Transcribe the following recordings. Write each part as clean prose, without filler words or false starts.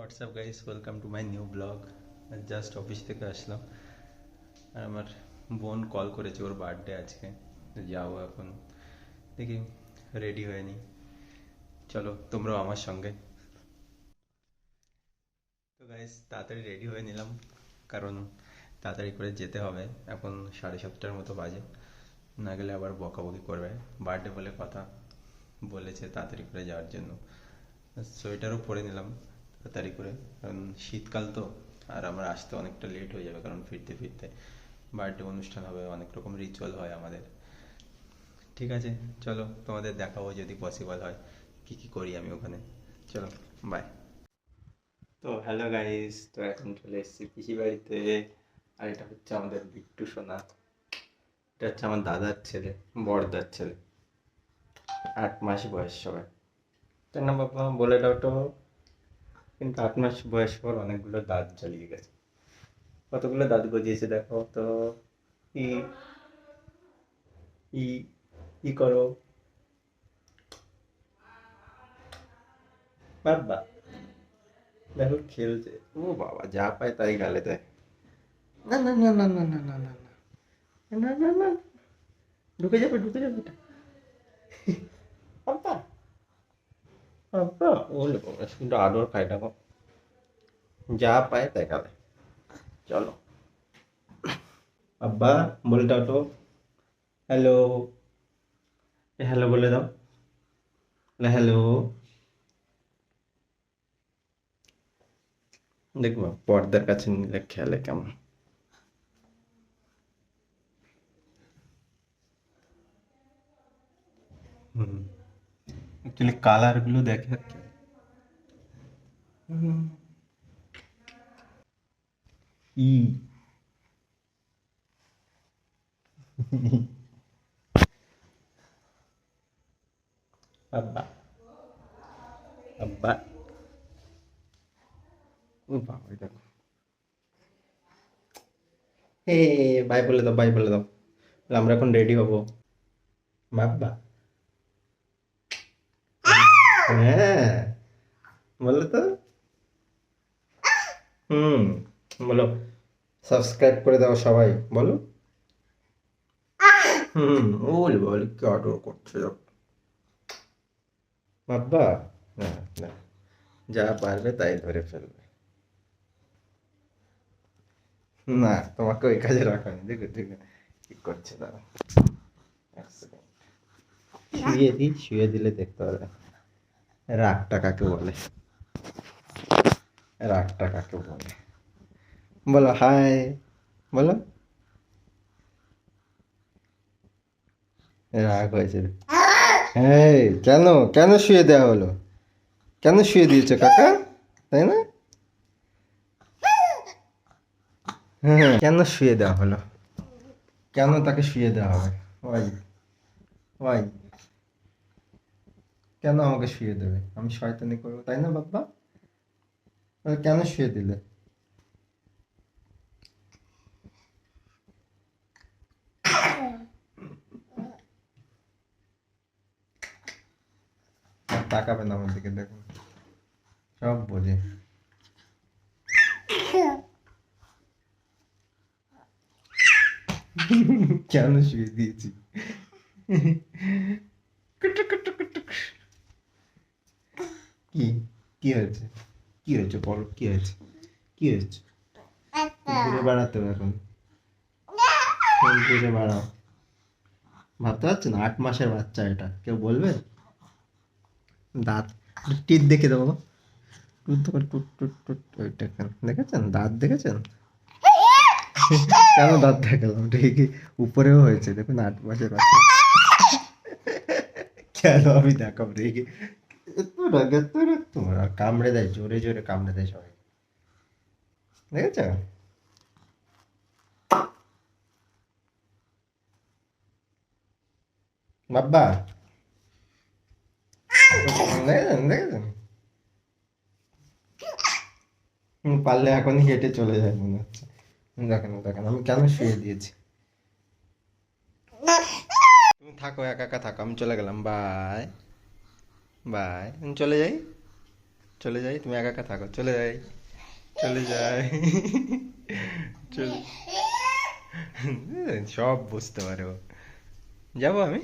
WhatsApp guys, welcome to my new blog. Just office থেকে আসলাম আর আমার বোন কল করেছে, ওর বার্থডে আজকে, যাবো এখন। দেখি, রেডি হয়ে নি, চলো তোমরাও আমার সঙ্গে। তো গাইস তাড়াতাড়ি রেডি হয়ে নিলাম, কারণ তাড়াতাড়ি করে যেতে হবে। এখন 7:30 মতো বাজে, না গেলে আবার বকাবকি করবে। বার্থডে বলে কথা, বলেছে তাড়াতাড়ি করে যাওয়ার জন্য। সোয়েটারও পরে নিলাম তাড়াতাড়ি করে, কারণ শীতকাল তো। আর আমার আসতে অনেকটা লেট হয়ে যাবে, কারণ ফিরতে ফিরতে বার্থডে অনুষ্ঠান হবে, অনেক রকম রিচুয়াল হয় আমাদের। ঠিক আছে, চলো তোমাদের দেখাবো যদি পসিবল হয় কি কি করি আমি ওখানে। চলো, বাই। তো হ্যালো গাইস, তো এখন চলে এসেছি পিসি বাড়িতে। আর এটা হচ্ছে আমাদের বিট্টু সোনা, এটা হচ্ছে আমার দাদার ছেলে, বড়দার ছেলে। 8 মাস বয়স সবাই, তাই না বাবা? বলে দাও তো। কিন্তু 8 মাস বয়স পর অনেকগুলো দাঁত জ্বালিয়ে গেছে। কতগুলো দাঁত গজিয়েছে দেখো তো। ই ই ই করো বাবা, দেখো খেলছে। ও বাবা, যা পায় তাই গালে দেয়। না না না না না না না না না না না না, ঢুকে যাবে ঢুকে যাবে এটা। বাবা বাবা, ওলে বাবা, শুধু আদর খায় দেখো, যা পায় তাই গালে। চলো বাবা, বলে দাও তো হ্যালো। হ্যালো বলে দাও, হ্যালো। দেখবো পর্দার কাছে নিলে খেলে কেমন। হুম, অ্যাকচুয়ালি কালার গুলো দেখে আর কি। হুম, ই আব্বা আব্বা, ও বাবা, এই দেখো। হে, বাই বলে দাও, বাই বলে দাও, বলে আমরা এখন রেডি হব। বাবা, হ্যাঁ, বলো তো। হুম, বলো সাবস্ক্রাইব করে দাও সবাই, বলো। হুম, ওলে বলে কি অর্ডার করছে দেখো। বাবা, না না, যা পারবে তাই ধরে ফেলবে। না, তোমাকে ওই কাজে রাখেনি, দেখো দেখো কি করছে দাঁড়া। এক সেকেন্ড, শুয়ে দিই, শুয়ে দিলে দেখতে হবে রাগটা কাকে বলে। রাগটা কাকে বলে, বলো হাই, বলো। রাগ হয়েছে। হ্যাঁ, কেন কেন শুয়ে দেওয়া হলো? কেন শুয়ে দিয়েছো কাকা, তাই না? হ্যাঁ, কেন শুয়ে দেওয়া হলো? কেন তাকে শুয়ে দেওয়া হবে? ওয়াই, ওয়াই, কেন আমাকে শুয়ে দেবে? আমি শয়তানি করবো তাই না বাবা? কেন শুয়ে দিলে? তাকাবে না আমার দিকে, দেখুন সব বোঝে। কেন শুয়ে দিয়েছি? কুটুক কুটুক কুটুক। কি কি হয়েছে? কি হয়েছে বলো, কি হয়েছে? কি হয়েছে? ঘুরে বেড়াতে হবে এখন, ঘুরে বেড়াও। ভাবতে পারছো না 8 মাসের বাচ্চা, এটা কেউ বলবে? দাঁত, টিপ দেখে দেবো, টুট করে টুট টুট টুট, ওইটা কেন দেখেছেন? দাঁত দেখেছেন? কেন দাঁত দেখালাম? ঠিকই উপরেও হয়েছে দেখুন, 8 মাসের বাচ্চা। কেন আমি দেখাবো রেগে? এত রাগ, এত রাগ তোমার! আর কামড়ে দেয়, জোরে জোরে কামড়ে দেয় সবাই, দেখেছো? বাব্বা, দেখেছেন দেখেছেন? পারলে এখনই হেঁটে চলে যায় মনে হচ্ছে। দেখেন দেখেন, আমি কেন শুয়ে দিয়েছি। তুমি থাকো, একা একা থাকো, আমি চলে গেলাম, বাই বাই, আমি চলে যাই। চলে যাই, তুমি একা একা থাকো, চলে যাই, চলে যাই, চলে, সব বুঝতে পারে ও। যাবো আমি,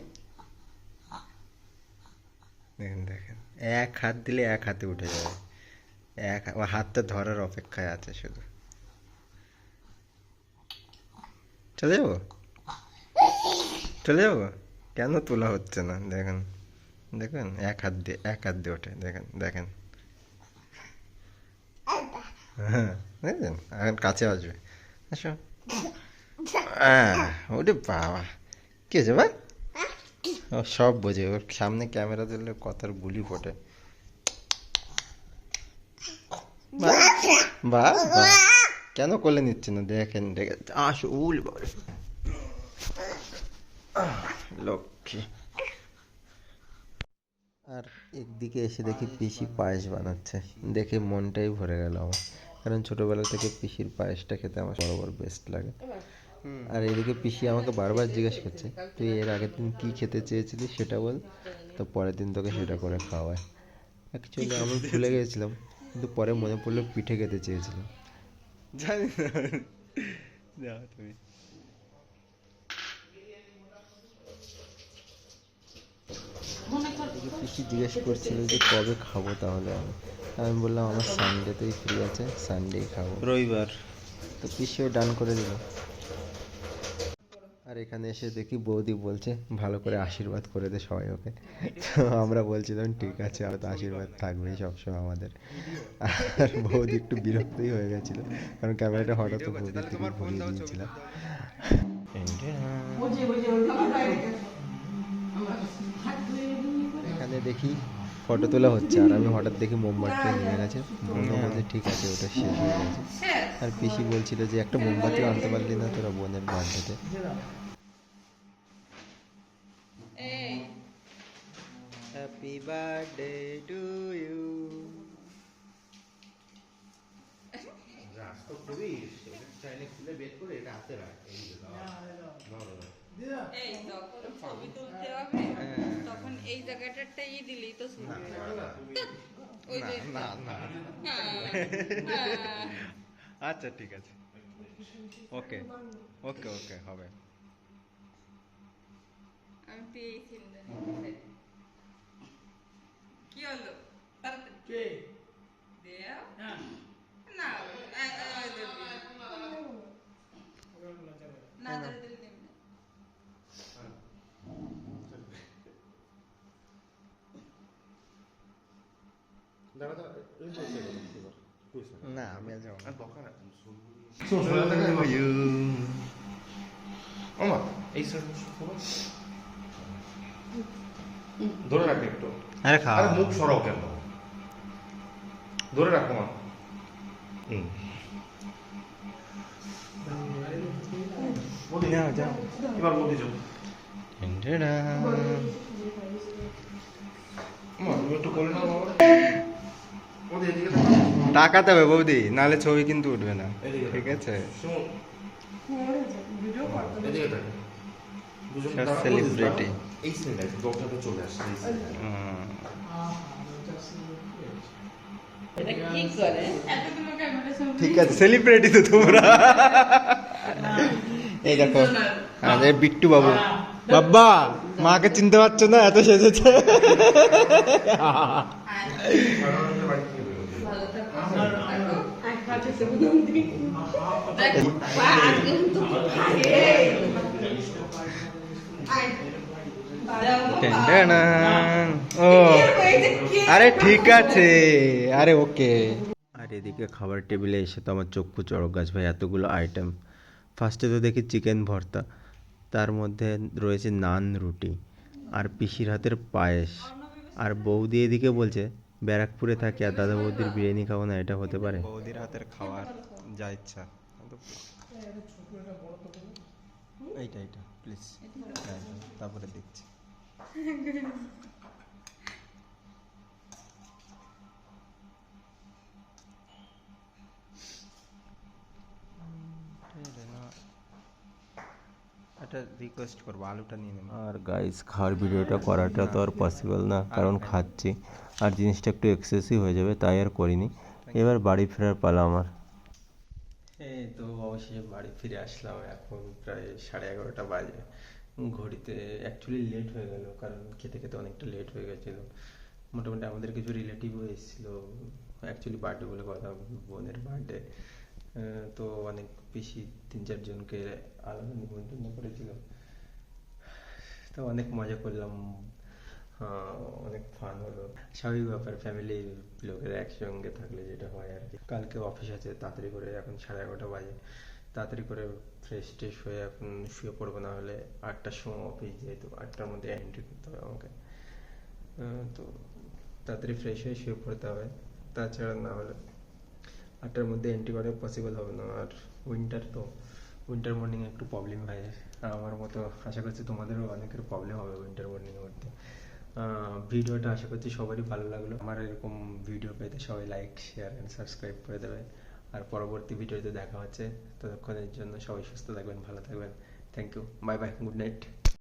দেখেন দেখেন, এক হাত দিলে এক হাতে উঠে যাবে, ও হাতটা ধরার অপেক্ষায় আছে শুধু। চলে যাবো, চলে যাবো, কেন তোলা হচ্ছে না দেখেন, দেখেন এক হাত দিয়ে, এক হাত দিয়ে ওঠে, দেখেন দেখেন, হ্যাঁ দেখেন, এখন কাছে আসবে, আসো, ওরে বাবা, কি হয়েছে ভাই? ও সব বোঝে, ওর সামনে ক্যামেরা দিলে কথার বুলি ফোটে। বাহ বাহ বাহ, কেন কোলে নিচ্ছে না দেখেন, দেখে আসো, উল বাবা, লক্ষ্মী। আর একদিকে এসে দেখি পিসি পায়েস বানাচ্ছে, দেখে মনটাই ভরে গেল আমার, কারণ ছোটবেলা থেকে পিসির পায়েসটা খেতে আমার বরাবর বেস্ট লাগে। আর এদিকে পিসি আমাকে বারবার জিজ্ঞেস করছে, তুই এর আগের দিন কি খেতে চেয়েছিলি সেটা বল, তো পরের দিন তোকে সেটা করে খাওয়ায়। অ্যাকচুয়ালি আমি ভুলে গেছিলাম, কিন্তু পরে মনে পড়লো পিঠে খেতে চেয়েছিলাম, জানি না, যাও তুমি। এদিকে পিসি জিজ্ঞেস করছিল যে কবে খাবো তাহলে আমি বললাম আমার সানডেতেই ফ্রি আছে, সানডেই খাবো, রবিবার। তো পিসিও ডান করে দিল। আর এখানে এসে দেখি বৌদি বলছে ভালো করে আশীর্বাদ করে দে সবাই ওকে, তো আমরা বলছিলাম ঠিক আছে, আর তো আশীর্বাদ থাকবেই সবসময় আমাদের। আর বৌদি একটু বিরক্তই হয়ে গেছিলো, কারণ ক্যামেরাটা হঠাৎ বৌদির দিকে ঘুরিয়ে দিয়েছিলাম। এখানে দেখি ফটো তোলা হচ্ছে, আর আমি হঠাৎ দেখি মোমবাতিটা নিয়ে গেছে, বোনও বলছে ঠিক আছে ওটা শেষ হয়ে গেছে। আর পিসি বলছিল যে একটা মোমবাতিও আনতে পারলি না তোরা বোনের বার্থডেতে। Happy birthday to you. এই যখন ছবি তুলতে হবে তখন এই জায়গাটাই দিলেই তো সুন্দর ওই যে না না, হ্যাঁ। আচ্ছা ঠিক আছে, ওকে ওকে ওকে হবে। আমি পেয়েছি কি হলো তাড়াতাড়ি দেও না না ধরে দিলে নেবে না। না আমি আর যাবো না। ধরে রাখ একটু, আরে খা, আরে মুখ সরাও কেন, ধরে রাখো মা। যাও যাও। এবার মোদি যাও, মা তুমি একটু করে নাও বাবা। মোদি এদিকে তাকাও। তাকাতে হবে বৌদি, নাহলে ছবি কিন্তু উঠবে না, এদিকে ঠিক আছে? শুনুন, এদিকে তাকাও। দুজন সব দাঁড়াও, celebrity। এই সিনটা দরজাটা চলে আসছে এই সিনটা। এটা কি করে এতগুলো ক্যামেরা সব ঠিক আছে, সেলিব্রিটি তো তোমরা। এই দেখো আমাদের বিট্টু বাবু, বাবা মাকে চিনতে পারছো না, এত সেজেছে। সাধারণত বাড়ি থেকে বেরোবে। ভালো থাকো আর কাছে সব নন্দী দেখো আজকে তো খাইয়ে টেনটেনান। ও আরে ঠিক আছে, আরে ওকে। আর এদিকে খাবার টেবিলে এসে তো আমার চক্ষু চড়ক গাছ ভাই, এতগুলো আইটেম। ফার্স্টে তো দেখি চিকেন ভর্তা, তার মধ্যে রয়েছে নান, রুটি, আর পিসির হাতের পায়েস। আর বৌদি এদিকে বলছে ব্যারাকপুরে থাকে আর দাদা বৌদির বিরিয়ানি খাবো না, এটা হতে পারে? বৌদির হাতের খাওয়ার যা ইচ্ছা। এইটা এইটা প্লিজ, তারপরে দেখছি। আর একটা রিকোয়েস্ট করবো, আলুটা নিয়ে নেবো। আর গাইস খাওয়ার ভিডিওটা করাটা তো আর পসিবল না, কারণ খাচ্ছি আর জিনিসটা একটু এক্সেসিভ হয়ে যাবে, তাই আর করিনি। এবার বাড়ি ফেরার পালা আমার। এই তো অবশেষে বাড়ি ফিরে আসলাম, এখন প্রায় 11:30 বাজে। ঘড়িতে অ্যাকচুয়ালি লেট হয়ে গেল, কারণ খেতে খেতে অনেকটা লেট হয়ে গেছিলো। মোটামুটি আমাদের কিছু রিলেটিভও এসেছিলো, অ্যাকচুয়ালি বার্থডে বলে কথা, বোনের বার্থডে। তো অনেক বেশি 3-4 জনকে আলাদা নিমন্ত্রণ করেছিল, তো অনেক মজা করলাম। অনেক ফান হলো, স্বাভাবিক ব্যাপার, ফ্যামিলি লোকেরা একসঙ্গে থাকলে যেটা হয় আর কি। কালকে অফিস আছে তাড়াতাড়ি করে, এখন 11:30 বাজে, তাড়াতাড়ি করে ফ্রেশ ট্রেশ হয়ে এখন শুয়ে পড়বো, না হলে 8টার সময় অফিস, যেহেতু 8টার মধ্যে এন্ট্রি করতে হবে আমাকে। তো তাড়াতাড়ি ফ্রেশ হয়ে শুয়ে পড়তে হবে, তাছাড়া না হলে 8টার মধ্যে এন্ট্রি করা পসিবল হবে না। আর উইন্টার তো, উইন্টার মর্নিং একটু প্রবলেম হয়, আর আমার মতো আশা করছি তোমাদেরও অনেকের প্রবলেম হবে উইন্টার মর্নিং করতে। ভিডিওটা আশা করছি সবারই ভালো লাগলো। আমার এরকম ভিডিও পেতে সবাই লাইক, শেয়ার অ্যান্ড সাবস্ক্রাইব করে দেবে। আর পরবর্তী ভিডিওতে দেখা হচ্ছে, ততক্ষণের জন্য সবাই সুস্থ থাকবেন, ভালো থাকবেন। Thank you, bye bye, good night.